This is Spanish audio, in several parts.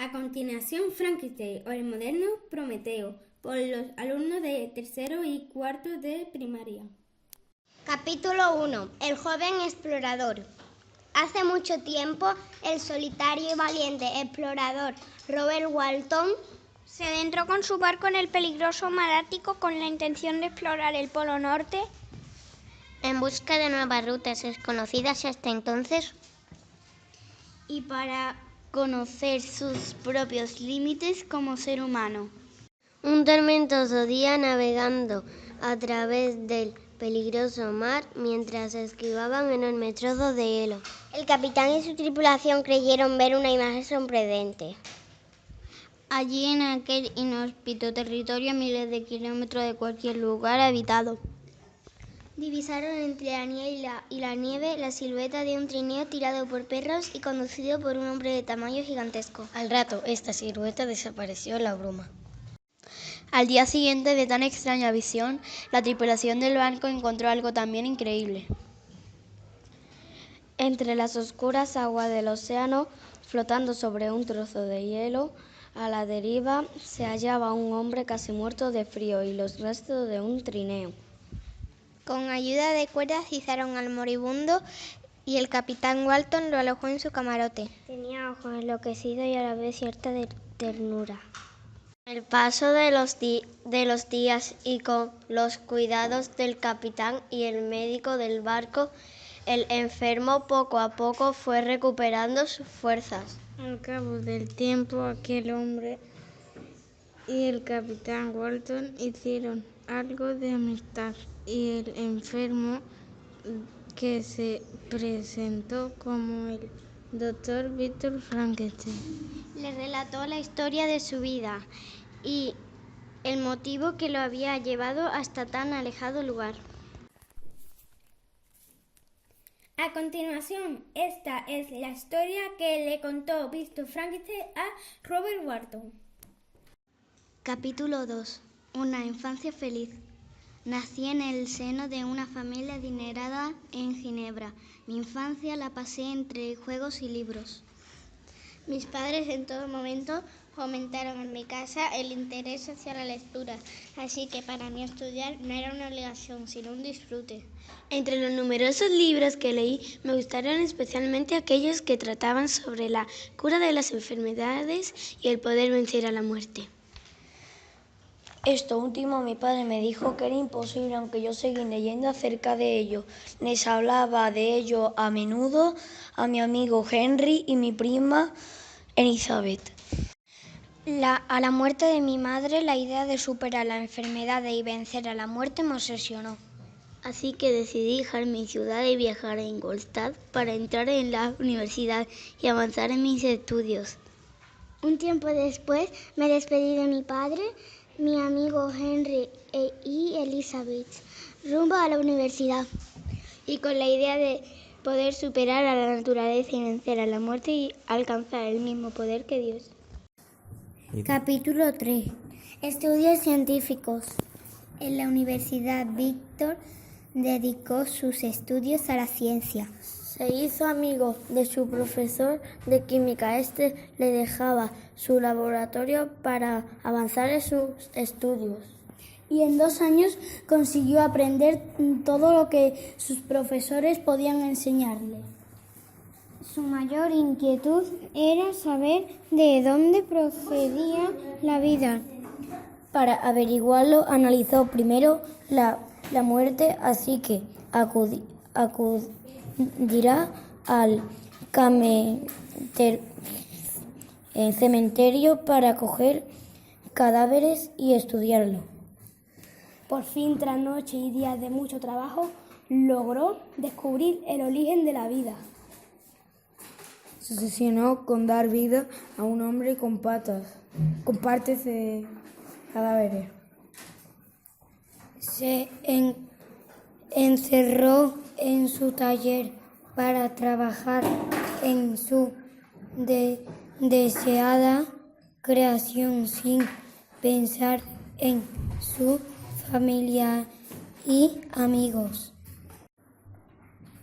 A continuación, Frankenstein o el moderno Prometeo, por los alumnos de tercero y cuarto de primaria. Capítulo 1. El joven explorador. Hace mucho tiempo, el solitario y valiente explorador Robert Walton se adentró con su barco en el peligroso mar Ártico con la intención de explorar el Polo Norte en busca de nuevas rutas desconocidas hasta entonces y para conocer sus propios límites como ser humano. Un tormentoso día, navegando a través del peligroso mar mientras esquivaban enormes trozos de hielo, el capitán y su tripulación creyeron ver una imagen sorprendente. Allí, en aquel inhóspito territorio, a miles de kilómetros de cualquier lugar habitado, divisaron entre la nieve y la nieve la silueta de un trineo tirado por perros y conducido por un hombre de tamaño gigantesco. Al rato, esta silueta desapareció en la bruma. Al día siguiente de tan extraña visión, la tripulación del barco encontró algo también increíble. Entre las oscuras aguas del océano, flotando sobre un trozo de hielo, a la deriva, se hallaba un hombre casi muerto de frío y los restos de un trineo. Con ayuda de cuerdas izaron al moribundo y el capitán Walton lo alojó en su camarote. Tenía ojos enloquecidos y a la vez cierta ternura. Con el paso de los días y con los cuidados del capitán y el médico del barco, el enfermo poco a poco fue recuperando sus fuerzas. Al cabo del tiempo, aquel hombre y el capitán Walton hicieron algo de amistad y el enfermo, que se presentó como el Dr. Victor Frankenstein, Le relató la historia de su vida y el motivo que lo había llevado hasta tan alejado lugar. A continuación, esta es la historia que le contó Victor Frankenstein a Robert Walton. Capítulo 2. Una infancia feliz. Nací en el seno de una familia adinerada en Ginebra. Mi infancia la pasé entre juegos y libros. Mis padres en todo momento fomentaron en mi casa el interés hacia la lectura, así que para mí estudiar no era una obligación, sino un disfrute. Entre los numerosos libros que leí, me gustaron especialmente aquellos que trataban sobre la cura de las enfermedades y el poder vencer a la muerte. Esto último mi padre me dijo que era imposible, aunque yo seguí leyendo acerca de ello. Les hablaba de ello a menudo a mi amigo Henry y mi prima Elizabeth. A la muerte de mi madre, la idea de superar la enfermedad y vencer a la muerte me obsesionó. Así que decidí dejar mi ciudad y viajar a Ingolstadt para entrar en la universidad y avanzar en mis estudios. Un tiempo después me despedí de mi padre, mi amigo Henry y Elizabeth, rumbo a la universidad, y con la idea de poder superar a la naturaleza y vencer a la muerte y alcanzar el mismo poder que Dios. Capítulo 3. Estudios científicos. En la Universidad Víctor dedicó sus estudios a la ciencia. Se hizo amigo de su profesor de química. Este le dejaba su laboratorio para avanzar en sus estudios. Y en 2 años consiguió aprender todo lo que sus profesores podían enseñarle. Su mayor inquietud era saber de dónde procedía la vida. Para averiguarlo, analizó primero la muerte, así que acudirá al cementerio para coger cadáveres y estudiarlo. Por fin, tras noches y días de mucho trabajo, logró descubrir el origen de la vida. se obsesionó con dar vida a un hombre con partes de cadáveres. Se encerró en su taller para trabajar en su deseada creación sin pensar en su familia y amigos.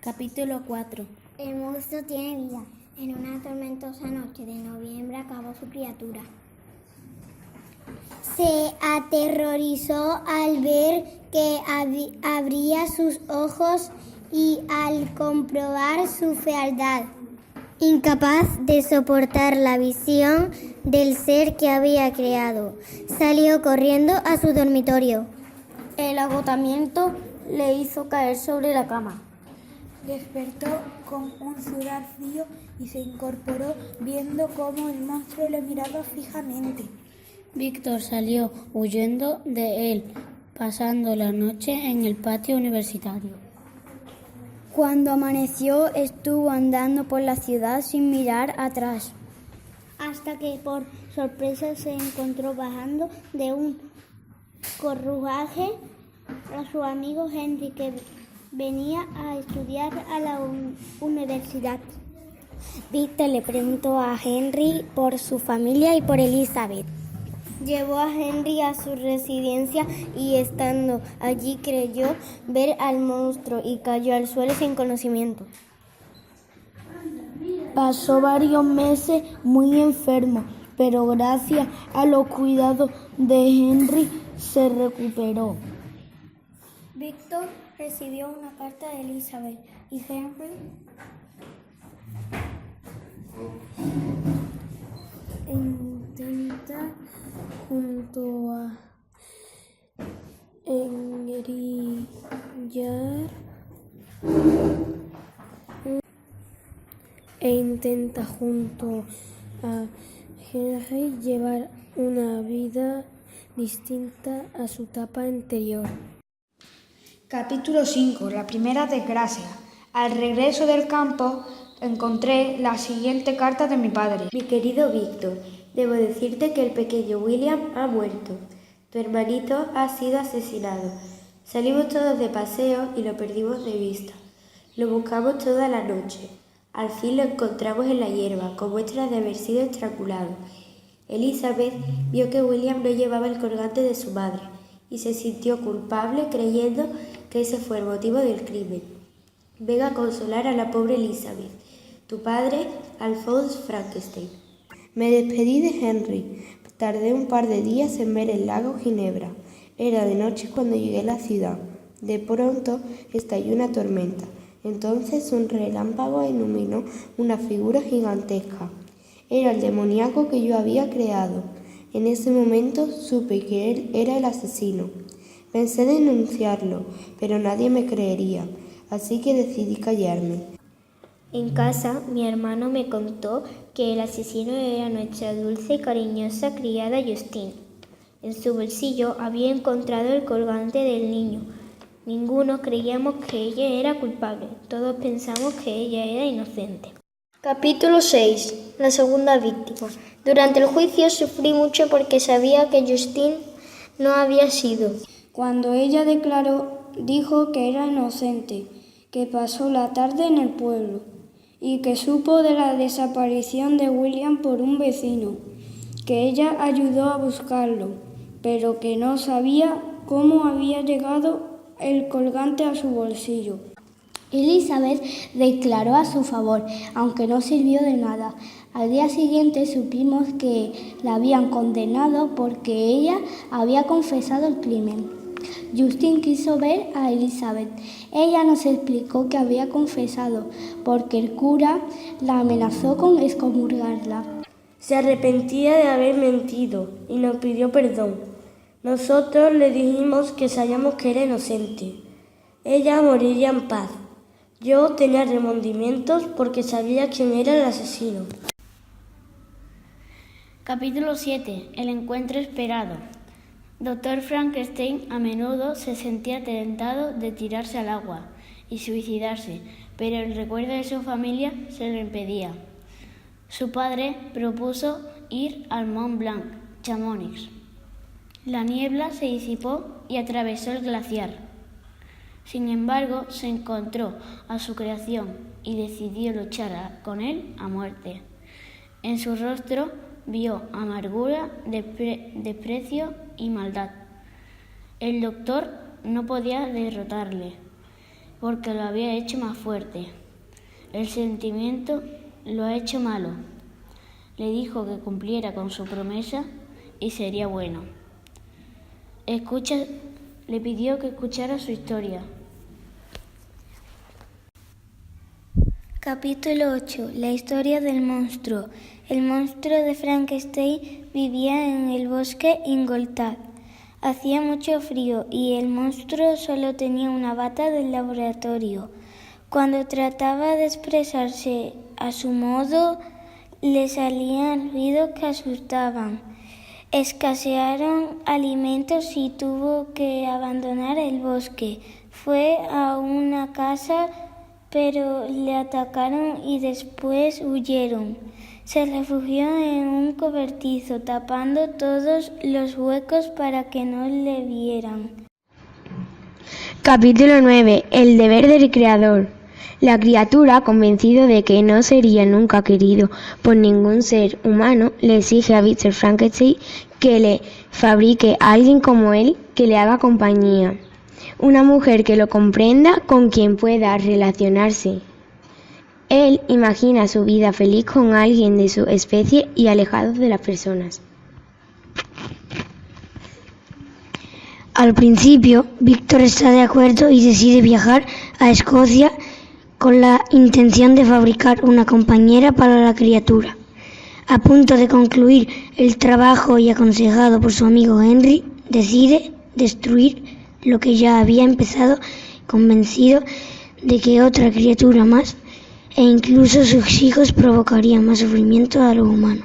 Capítulo 4. El monstruo tiene vida. En una tormentosa noche de noviembre acabó su criatura. Se aterrorizó al ver que abría sus ojos y al comprobar su fealdad. Incapaz de soportar la visión del ser que había creado, salió corriendo a su dormitorio. El agotamiento le hizo caer sobre la cama. Despertó con un sudor frío y se incorporó viendo cómo el monstruo le miraba fijamente. Víctor salió huyendo de él, pasando la noche en el patio universitario. Cuando amaneció, estuvo andando por la ciudad sin mirar atrás, Hasta que por sorpresa se encontró bajando de un carruaje a su amigo Henry, que venía a estudiar a la universidad. Víctor le preguntó a Henry por su familia y por Elizabeth. Llevó a Henry a su residencia y estando allí creyó ver al monstruo y cayó al suelo sin conocimiento. Pasó varios meses muy enfermo, pero gracias a los cuidados de Henry se recuperó. Víctor recibió una carta de Elizabeth y Henry intenta junto a Henry llevar una vida distinta a su etapa anterior. Capítulo 5. La primera desgracia. Al regreso del campo encontré la siguiente carta de mi padre. Mi querido Víctor, debo decirte que el pequeño William ha muerto. Tu hermanito ha sido asesinado. Salimos todos de paseo y lo perdimos de vista. Lo buscamos toda la noche. Al fin lo encontramos en la hierba, con muestras de haber sido estrangulado. Elizabeth vio que William no llevaba el colgante de su madre y se sintió culpable creyendo que ese fue el motivo del crimen. Ven a consolar a la pobre Elizabeth. Tu padre, Alphonse Frankenstein. Me despedí de Henry. Tardé un par de días en ver el lago Ginebra. Era de noche cuando llegué a la ciudad. De pronto estalló una tormenta. Entonces un relámpago iluminó una figura gigantesca. Era el demoníaco que yo había creado. En ese momento supe que él era el asesino. Pensé denunciarlo, pero nadie me creería, así que decidí callarme. En casa, mi hermano me contó que el asesino era nuestra dulce y cariñosa criada Justine. En su bolsillo había encontrado el colgante del niño. Ninguno creíamos que ella era culpable. Todos pensamos que ella era inocente. Capítulo 6. La segunda víctima. Durante el juicio sufrí mucho porque sabía que Justine no había sido. Cuando ella declaró, dijo que era inocente, que pasó la tarde en el pueblo y que supo de la desaparición de William por un vecino, que ella ayudó a buscarlo, pero que no sabía cómo había llegado el colgante a su bolsillo. Elizabeth declaró a su favor, aunque no sirvió de nada. Al día siguiente supimos que la habían condenado porque ella había confesado el crimen. Justine quiso ver a Elizabeth. Ella nos explicó que había confesado porque el cura la amenazó con excomulgarla. Se arrepentía de haber mentido y nos pidió perdón. Nosotros le dijimos que sabíamos que era inocente. Ella moriría en paz. Yo tenía remordimientos porque sabía quién era el asesino. Capítulo 7. El encuentro esperado. Dr. Frankenstein a menudo se sentía tentado de tirarse al agua y suicidarse, pero el recuerdo de su familia se lo impedía. Su padre propuso ir al Mont Blanc, Chamonix. La niebla se disipó y atravesó el glaciar. Sin embargo, se encontró a su creación y decidió luchar con él a muerte. En su rostro vio amargura, desprecio y maldad. El doctor no podía derrotarle porque lo había hecho más fuerte. El sentimiento lo ha hecho malo. Le dijo que cumpliera con su promesa y sería bueno. Le pidió que escuchara su historia. Capítulo 8. La historia del monstruo. El monstruo de Frankenstein vivía en el bosque Ingolstadt. Hacía mucho frío y el monstruo solo tenía una bata del laboratorio. Cuando trataba de expresarse a su modo, le salían ruidos que asustaban. Escasearon alimentos y tuvo que abandonar el bosque. Fue a una casa, pero le atacaron y después huyeron. Se refugió en un cobertizo, tapando todos los huecos para que no le vieran. Capítulo 9. El deber del creador. La criatura, convencido de que no sería nunca querido por ningún ser humano, le exige a Víctor Frankenstein que le fabrique a alguien como él que le haga compañía. Una mujer que lo comprenda, con quien pueda relacionarse. Él imagina su vida feliz con alguien de su especie y alejado de las personas. Al principio, Víctor está de acuerdo y decide viajar a Escocia con la intención de fabricar una compañera para la criatura. A punto de concluir el trabajo y aconsejado por su amigo Henry, decide destruir lo que ya había empezado, convencido de que otra criatura más e incluso sus hijos provocarían más sufrimiento a los humanos.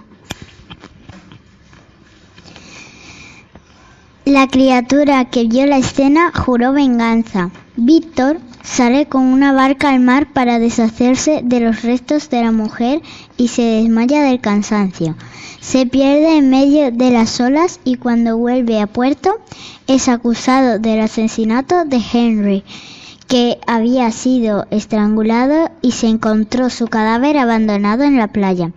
La criatura que vio la escena juró venganza. Víctor sale con una barca al mar para deshacerse de los restos de la mujer y se desmaya del cansancio. Se pierde en medio de las olas y cuando vuelve a puerto es acusado del asesinato de Henry, que había sido estrangulado y se encontró su cadáver abandonado en la playa.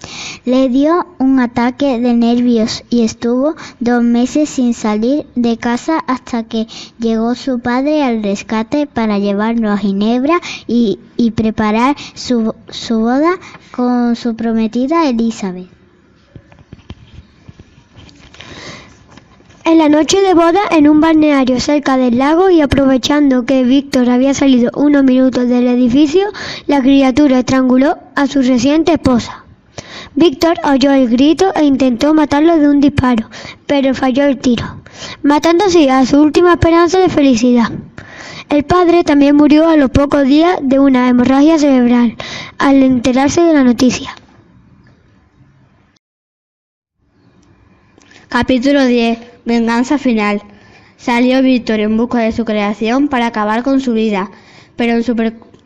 Le dio un ataque de nervios y estuvo 2 meses sin salir de casa hasta que llegó su padre al rescate para llevarlo a Ginebra y preparar su boda con su prometida Elizabeth. En la noche de boda, en un balneario cerca del lago y aprovechando que Víctor había salido unos minutos del edificio, la criatura estranguló a su reciente esposa. Víctor oyó el grito e intentó matarlo de un disparo, pero falló el tiro, matando así a su última esperanza de felicidad. El padre también murió a los pocos días de una hemorragia cerebral, al enterarse de la noticia. Capítulo 10. Venganza final. Salió Víctor en busca de su creación para acabar con su vida, pero en su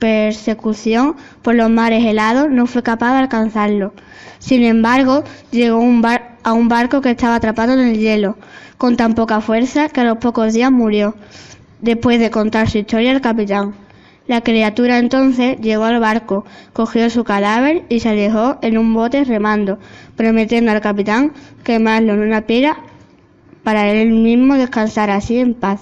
persecución por los mares helados no fue capaz de alcanzarlo. Sin embargo, llegó a un barco que estaba atrapado en el hielo, con tan poca fuerza que a los pocos días murió, después de contar su historia al capitán. La criatura entonces llegó al barco, cogió su cadáver y se alejó en un bote remando, prometiendo al capitán quemarlo en una pira para él mismo descansar así en paz.